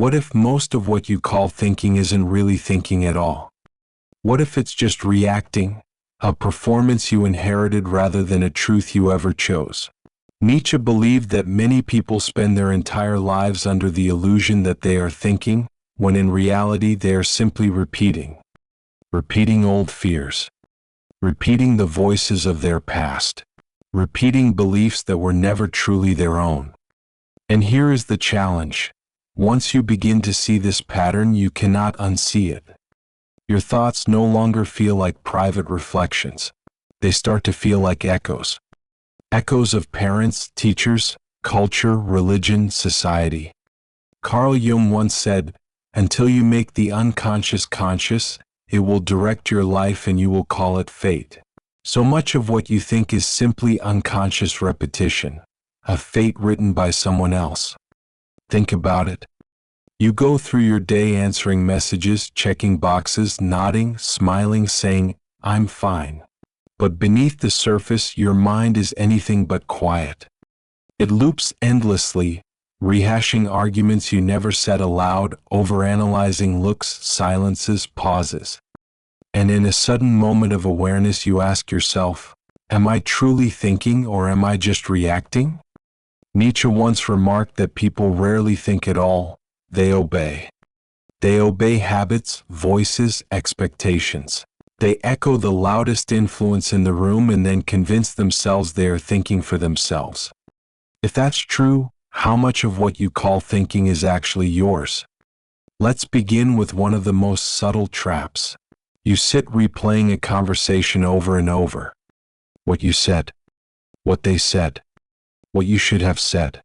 What if most of what you call thinking isn't really thinking at all? What if it's just reacting, a performance you inherited rather than a truth you ever chose? Nietzsche believed that many people spend their entire lives under the illusion that they are thinking, when in reality they are simply repeating old fears, repeating the voices of their past, repeating beliefs that were never truly their own. And here is the challenge. Once you begin to see this pattern, you cannot unsee it. Your thoughts no longer feel like private reflections. They start to feel like echoes. Echoes of parents, teachers, culture, religion, society. Carl Jung once said, "Until you make the unconscious conscious, it will direct your life and you will call it fate." So much of what you think is simply unconscious repetition, a fate written by someone else. Think about it. You go through your day answering messages, checking boxes, nodding, smiling, saying, "I'm fine." But beneath the surface, your mind is anything but quiet. It loops endlessly, rehashing arguments you never said aloud, overanalyzing looks, silences, pauses. And in a sudden moment of awareness, you ask yourself, am I truly thinking or am I just reacting? Nietzsche once remarked that people rarely think at all, they obey. They obey habits, voices, expectations. They echo the loudest influence in the room and then convince themselves they are thinking for themselves. If that's true, how much of what you call thinking is actually yours? Let's begin with one of the most subtle traps. You sit replaying a conversation over and over. What you said, what they said, what you should have said.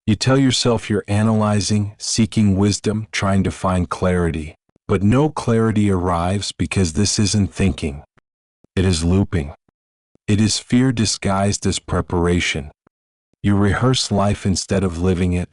You tell yourself you're analyzing, seeking wisdom, trying to find clarity. But no clarity arrives because this isn't thinking. It is looping. It is fear disguised as preparation. You rehearse life instead of living it.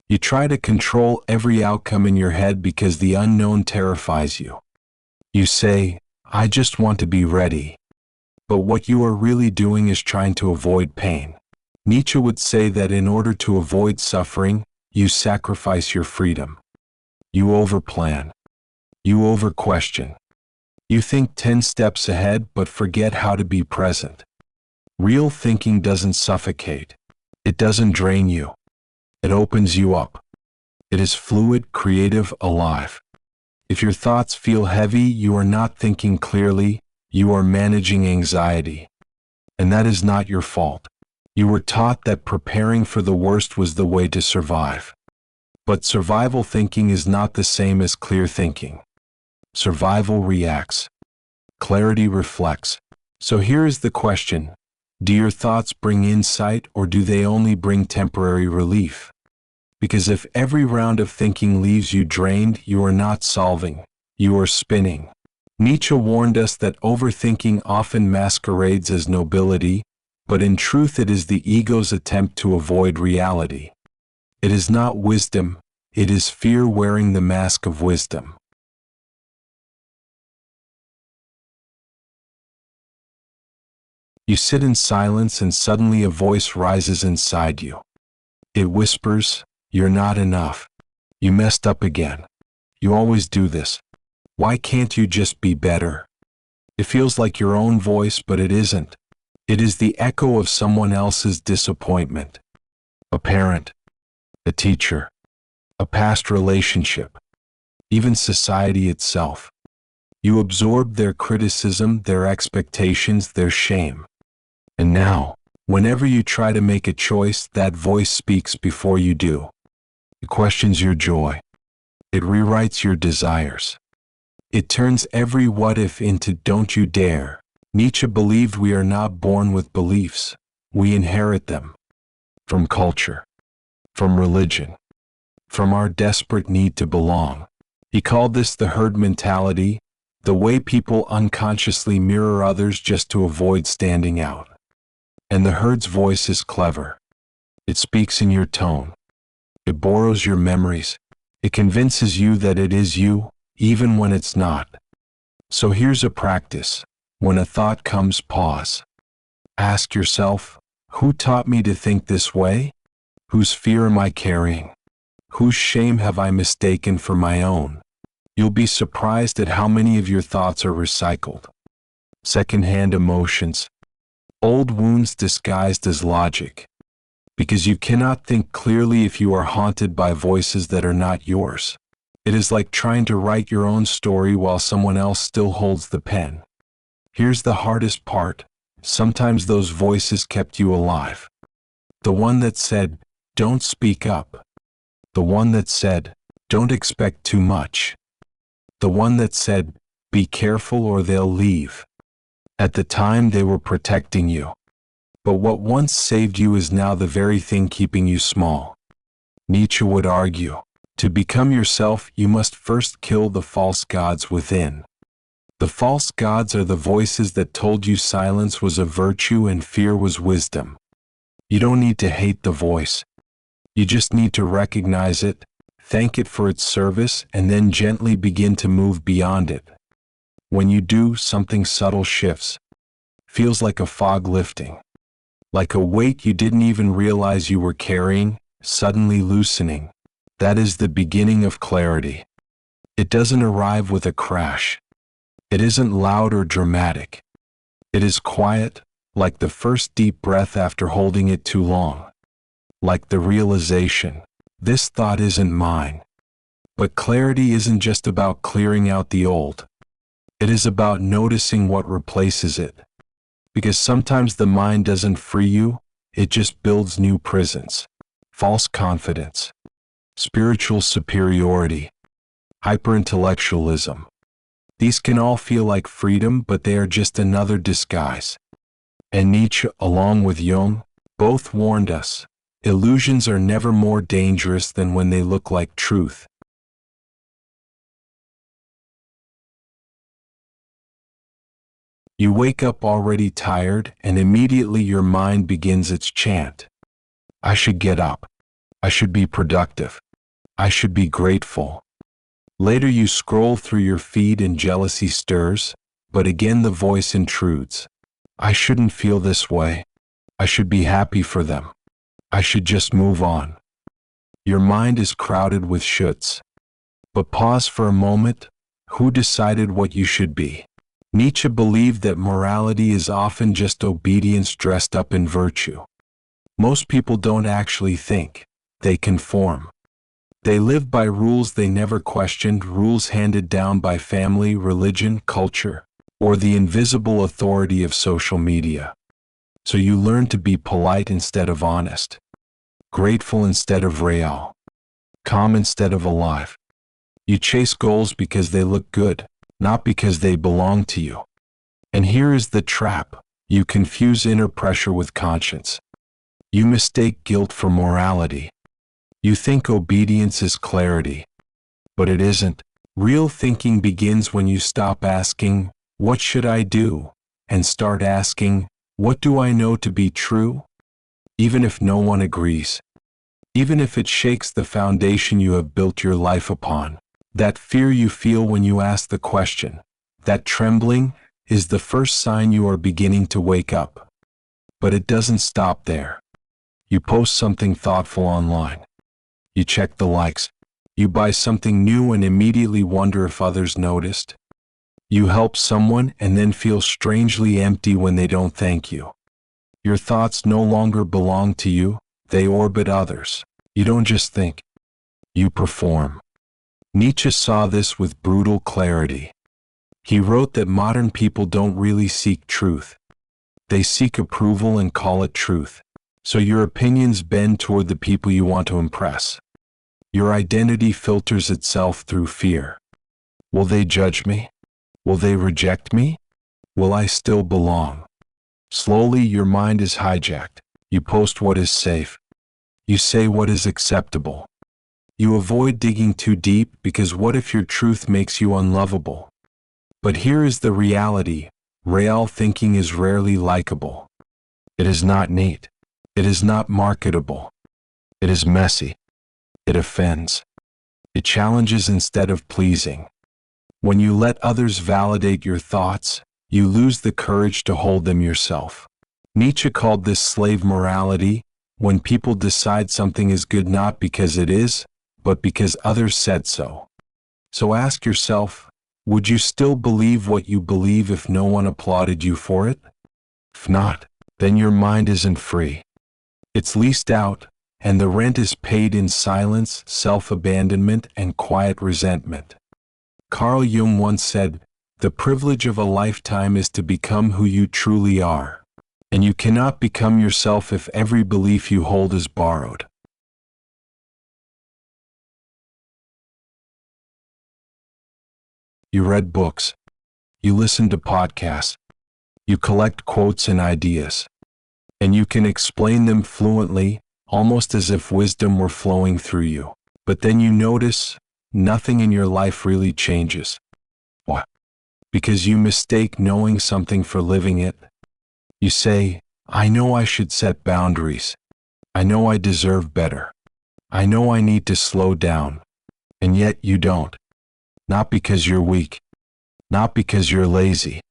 You try to control every outcome in your head because the unknown terrifies you. You say, "I just want to be ready." But what you are really doing is trying to avoid pain. Nietzsche would say that in order to avoid suffering, you sacrifice your freedom. You overplan. You over-question. You think 10 steps ahead but forget how to be present. Real thinking doesn't suffocate. It doesn't drain you. It opens you up. It is fluid, creative, alive. If your thoughts feel heavy, you are not thinking clearly, you are managing anxiety. And that is not your fault. You were taught that preparing for the worst was the way to survive. But survival thinking is not the same as clear thinking. Survival reacts. Clarity reflects. So here is the question. Do your thoughts bring insight or do they only bring temporary relief? Because if every round of thinking leaves you drained, you are not solving. You are spinning. Nietzsche warned us that overthinking often masquerades as nobility, but in truth it is the ego's attempt to avoid reality. It is not wisdom, it is fear wearing the mask of wisdom. You sit in silence and suddenly a voice rises inside you. It whispers, "You're not enough. You messed up again. You always do this. Why can't you just be better?" It feels like your own voice, but it isn't. It is the echo of someone else's disappointment. A parent, a teacher, a past relationship, even society itself. You absorb their criticism, their expectations, their shame. And now, whenever you try to make a choice, that voice speaks before you do. It questions your joy. It rewrites your desires. It turns every what if into don't you dare. Nietzsche believed we are not born with beliefs. We inherit them. From culture. From religion. From our desperate need to belong. He called this the herd mentality, the way people unconsciously mirror others just to avoid standing out. And the herd's voice is clever. It speaks in your tone. It borrows your memories. It convinces you that it is you, even when it's not. So here's a practice. When a thought comes, pause. Ask yourself, who taught me to think this way? Whose fear am I carrying? Whose shame have I mistaken for my own? You'll be surprised at how many of your thoughts are recycled. Secondhand emotions. Old wounds disguised as logic. Because you cannot think clearly if you are haunted by voices that are not yours. It is like trying to write your own story while someone else still holds the pen. Here's the hardest part. Sometimes those voices kept you alive. The one that said, "Don't speak up." The one that said, "Don't expect too much." The one that said, "Be careful or they'll leave." At the time they were protecting you. But what once saved you is now the very thing keeping you small. Nietzsche would argue, to become yourself, you must first kill the false gods within. The false gods are the voices that told you silence was a virtue and fear was wisdom. You don't need to hate the voice. You just need to recognize it, thank it for its service, and then gently begin to move beyond it. When you do, something subtle shifts. Feels like a fog lifting. Like a weight you didn't even realize you were carrying, suddenly loosening. That is the beginning of clarity. It doesn't arrive with a crash. It isn't loud or dramatic. It is quiet, like the first deep breath after holding it too long. Like the realization, this thought isn't mine. But clarity isn't just about clearing out the old. It is about noticing what replaces it. Because sometimes the mind doesn't free you, it just builds new prisons. False confidence, spiritual superiority, hyperintellectualism. These can all feel like freedom, but they are just another disguise. And Nietzsche, along with Jung, both warned us, illusions are never more dangerous than when they look like truth. You wake up already tired, and immediately your mind begins its chant. I should get up. I should be productive. I should be grateful. Later you scroll through your feed and jealousy stirs, but again the voice intrudes. I shouldn't feel this way. I should be happy for them. I should just move on. Your mind is crowded with shoulds. But pause for a moment. Who decided what you should be? Nietzsche believed that morality is often just obedience dressed up in virtue. Most people don't actually think. They conform. They live by rules they never questioned, rules handed down by family, religion, culture, or the invisible authority of social media. So you learn to be polite instead of honest, grateful instead of real, calm instead of alive. You chase goals because they look good, not because they belong to you. And here is the trap. You confuse inner pressure with conscience. You mistake guilt for morality. You think obedience is clarity. But it isn't. Real thinking begins when you stop asking, "What should I do?" and start asking, "What do I know to be true?" Even if no one agrees. Even if it shakes the foundation you have built your life upon. That fear you feel when you ask the question, that trembling, is the first sign you are beginning to wake up. But it doesn't stop there. You post something thoughtful online. You check the likes. You buy something new and immediately wonder if others noticed. You help someone and then feel strangely empty when they don't thank you. Your thoughts no longer belong to you, they orbit others. You don't just think. You perform. Nietzsche saw this with brutal clarity. He wrote that modern people don't really seek truth. They seek approval and call it truth. So your opinions bend toward the people you want to impress. Your identity filters itself through fear. Will they judge me? Will they reject me? Will I still belong? Slowly your mind is hijacked. You post what is safe. You say what is acceptable. You avoid digging too deep because what if your truth makes you unlovable? But here is the reality. Real thinking is rarely likable. It is not neat. It is not marketable. It is messy. It offends. It challenges instead of pleasing. When you let others validate your thoughts, you lose the courage to hold them yourself. Nietzsche called this slave morality, when people decide something is good not because it is, but because others said so. So ask yourself, would you still believe what you believe if no one applauded you for it? If not, then your mind isn't free. It's leased out, and the rent is paid in silence, self-abandonment, and quiet resentment. Carl Jung once said, "The privilege of a lifetime is to become who you truly are, and you cannot become yourself if every belief you hold is borrowed." You read books. You listen to podcasts. You collect quotes and ideas. And you can explain them fluently, almost as if wisdom were flowing through you. But then you notice nothing in your life really changes. Why? Because you mistake knowing something for living it. You say, "I know I should set boundaries. I know I deserve better. I know I need to slow down." And yet you don't. Not because you're weak, not because you're lazy,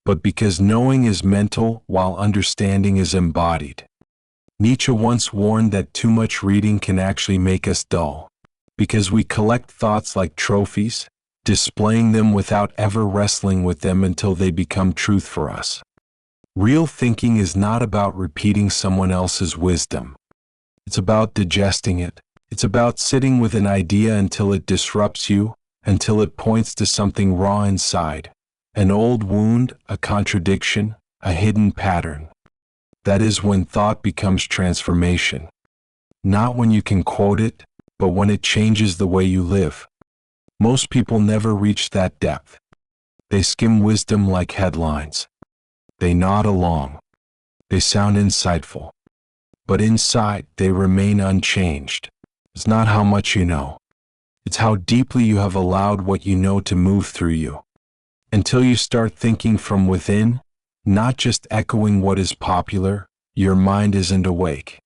but because knowing is mental while understanding is embodied. Nietzsche once warned that too much reading can actually make us dull, because we collect thoughts like trophies, displaying them without ever wrestling with them until they become truth for us. Real thinking is not about repeating someone else's wisdom. It's about digesting it. It's about sitting with an idea until it disrupts you, until it points to something raw inside, an old wound, a contradiction, a hidden pattern. That is when thought becomes transformation. Not when you can quote it, but when it changes the way you live. Most people never reach that depth. They skim wisdom like headlines. They nod along. They sound insightful. But inside, they remain unchanged. It's not how much you know. It's how deeply you have allowed what you know to move through you. Until you start thinking from within, not just echoing what is popular, your mind isn't awake.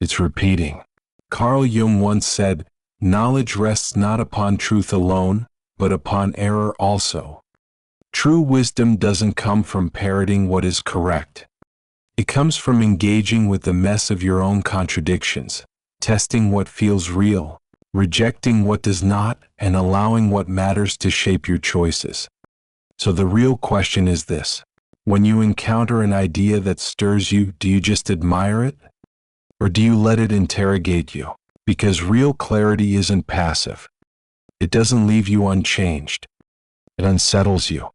It's repeating. Carl Jung once said, "Knowledge rests not upon truth alone, but upon error also." True wisdom doesn't come from parroting what is correct. It comes from engaging with the mess of your own contradictions, testing what feels real, rejecting what does not, and allowing what matters to shape your choices. So the real question is this: when you encounter an idea that stirs you, do you just admire it? Or do you let it interrogate you? Because real clarity isn't passive. It doesn't leave you unchanged. It unsettles you.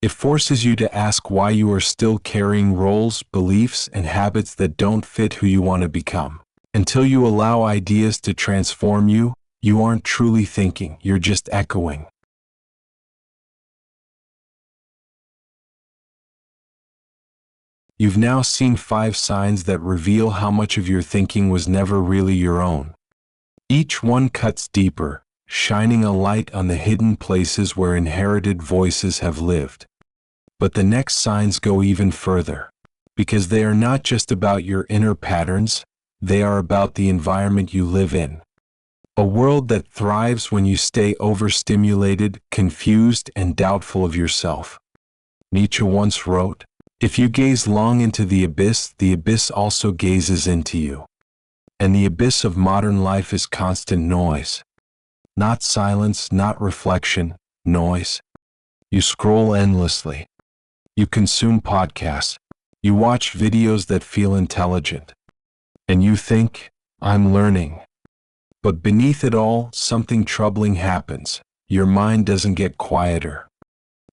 It forces you to ask why you are still carrying roles, beliefs, and habits that don't fit who you want to become. Until you allow ideas to transform you, you aren't truly thinking, you're just echoing. You've now seen 5 signs that reveal how much of your thinking was never really your own. Each one cuts deeper, shining a light on the hidden places where inherited voices have lived. But the next signs go even further, because they are not just about your inner patterns, they are about the environment you live in. A world that thrives when you stay overstimulated, confused, and doubtful of yourself. Nietzsche once wrote, "If you gaze long into the abyss also gazes into you." And the abyss of modern life is constant noise. Not silence, not reflection, noise. You scroll endlessly. You consume podcasts. You watch videos that feel intelligent. And you think, "I'm learning." But beneath it all, something troubling happens. Your mind doesn't get quieter.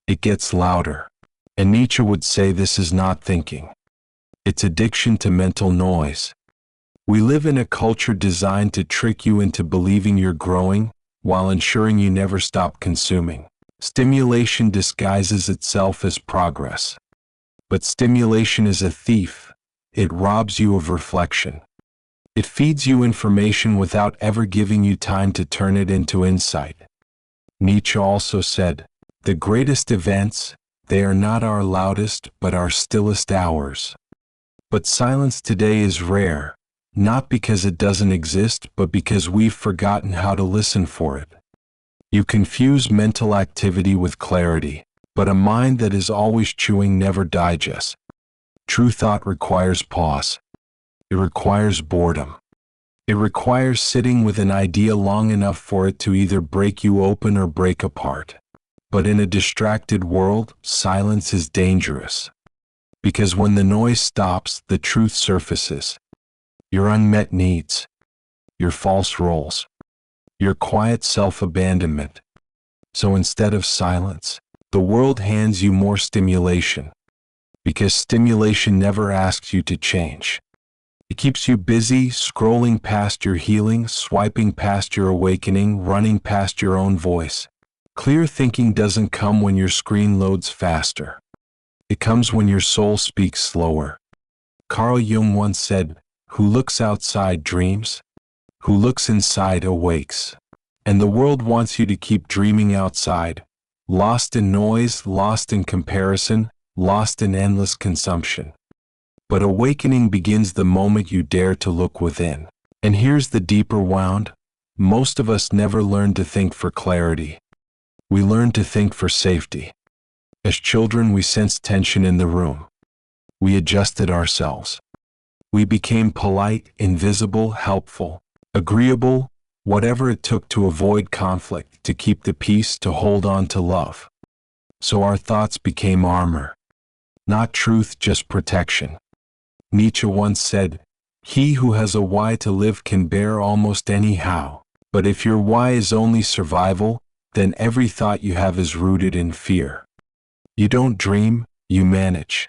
It gets louder. And Nietzsche would say this is not thinking. It's addiction to mental noise. We live in a culture designed to trick you into believing you're growing, while ensuring you never stop consuming. Stimulation disguises itself as progress. But stimulation is a thief. It robs you of reflection. It feeds you information without ever giving you time to turn it into insight. Nietzsche also said, "The greatest events, they are not our loudest but our stillest hours." But silence today is rare, not because it doesn't exist, but because we've forgotten how to listen for it. You confuse mental activity with clarity, but a mind that is always chewing never digests. True thought requires pause. It requires boredom. It requires sitting with an idea long enough for it to either break you open or break apart. But in a distracted world, silence is dangerous. Because when the noise stops, the truth surfaces. Your unmet needs, your false roles, your quiet self-abandonment. So instead of silence, the world hands you more stimulation. Because stimulation never asks you to change. It keeps you busy, scrolling past your healing, swiping past your awakening, running past your own voice. Clear thinking doesn't come when your screen loads faster. It comes when your soul speaks slower. Carl Jung once said, "Who looks outside dreams, who looks inside awakes." And the world wants you to keep dreaming outside, lost in noise, lost in comparison, lost in endless consumption. But awakening begins the moment you dare to look within. And here's the deeper wound. Most of us never learn to think for clarity. We learn to think for safety. As children, we sensed tension in the room. We adjusted ourselves. We became polite, invisible, helpful, agreeable, whatever it took to avoid conflict, to keep the peace, to hold on to love. So our thoughts became armor. Not truth, just protection. Nietzsche once said, "He who has a why to live can bear almost any how. But if your why is only survival, then every thought you have is rooted in fear." You don't dream, you manage.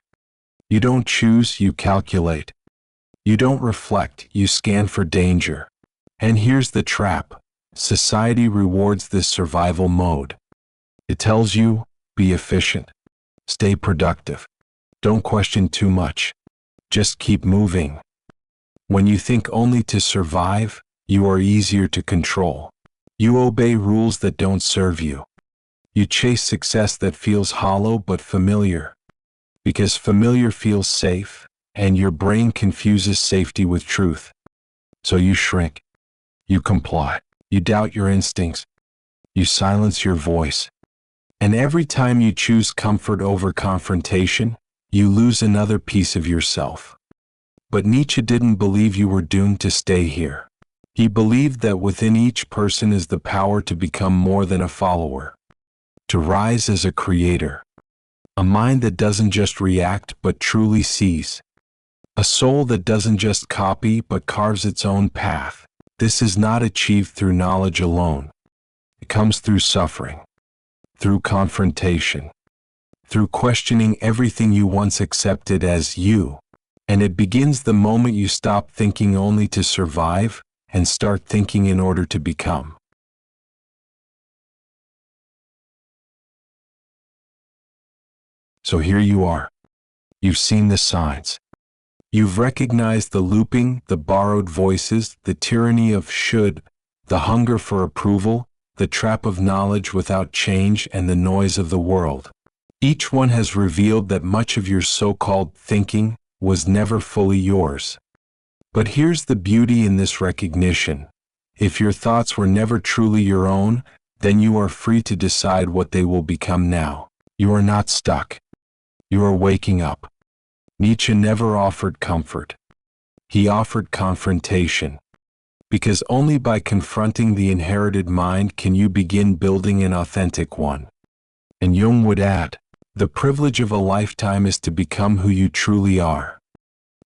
You don't choose, you calculate. You don't reflect, you scan for danger. And here's the trap. Society rewards this survival mode. It tells you, be efficient. Stay productive. Don't question too much. Just keep moving. When you think only to survive, you are easier to control. You obey rules that don't serve you. You chase success that feels hollow but familiar. Because familiar feels safe, and your brain confuses safety with truth. So you shrink. You comply. You doubt your instincts. You silence your voice. And every time you choose comfort over confrontation, you lose another piece of yourself. But Nietzsche didn't believe you were doomed to stay here. He believed that within each person is the power to become more than a follower, to rise as a creator, a mind that doesn't just react but truly sees, a soul that doesn't just copy but carves its own path. This is not achieved through knowledge alone. It comes through suffering, through confrontation, through questioning everything you once accepted as you. And it begins the moment you stop thinking only to survive and start thinking in order to become. So here you are. You've seen the signs. You've recognized the looping, the borrowed voices, the tyranny of should, the hunger for approval, the trap of knowledge without change, and the noise of the world. Each one has revealed that much of your so-called thinking was never fully yours. But here's the beauty in this recognition. If your thoughts were never truly your own, then you are free to decide what they will become now. You are not stuck. You are waking up. Nietzsche never offered comfort. He offered confrontation. Because only by confronting the inherited mind can you begin building an authentic one. And Jung would add, the privilege of a lifetime is to become who you truly are.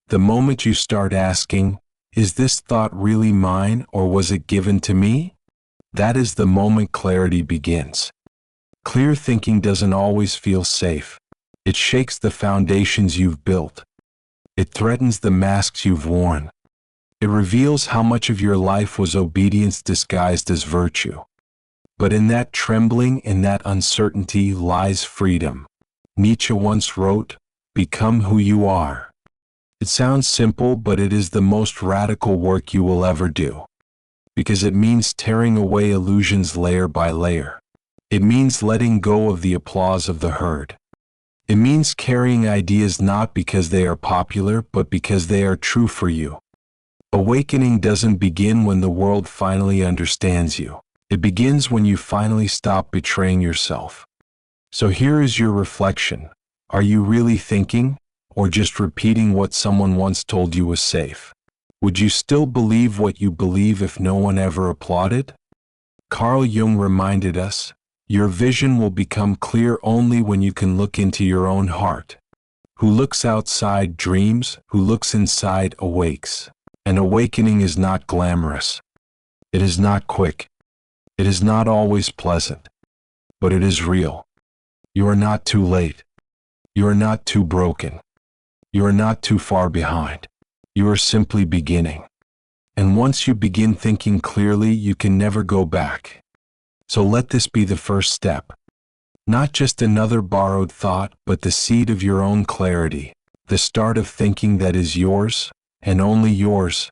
The moment you start asking, is this thought really mine or was it given to me? That is the moment clarity begins. Clear thinking doesn't always feel safe. It shakes the foundations you've built. It threatens the masks you've worn. It reveals how much of your life was obedience disguised as virtue. But in that trembling, in that uncertainty lies freedom. Nietzsche once wrote, "Become who you are." It sounds simple, but it is the most radical work you will ever do. Because it means tearing away illusions layer by layer. It means letting go of the applause of the herd. It means carrying ideas not because they are popular, but because they are true for you. Awakening doesn't begin when the world finally understands you. It begins when you finally stop betraying yourself. So here is your reflection. Are you really thinking, or just repeating what someone once told you was safe? Would you still believe what you believe if no one ever applauded? Carl Jung reminded us, your vision will become clear only when you can look into your own heart. Who looks outside dreams, who looks inside awakes. An awakening is not glamorous. It is not quick. It is not always pleasant. But it is real. You are not too late. You are not too broken. You are not too far behind. You are simply beginning. And once you begin thinking clearly, you can never go back. So let this be the first step. Not just another borrowed thought, but the seed of your own clarity, the start of thinking that is yours, and only yours,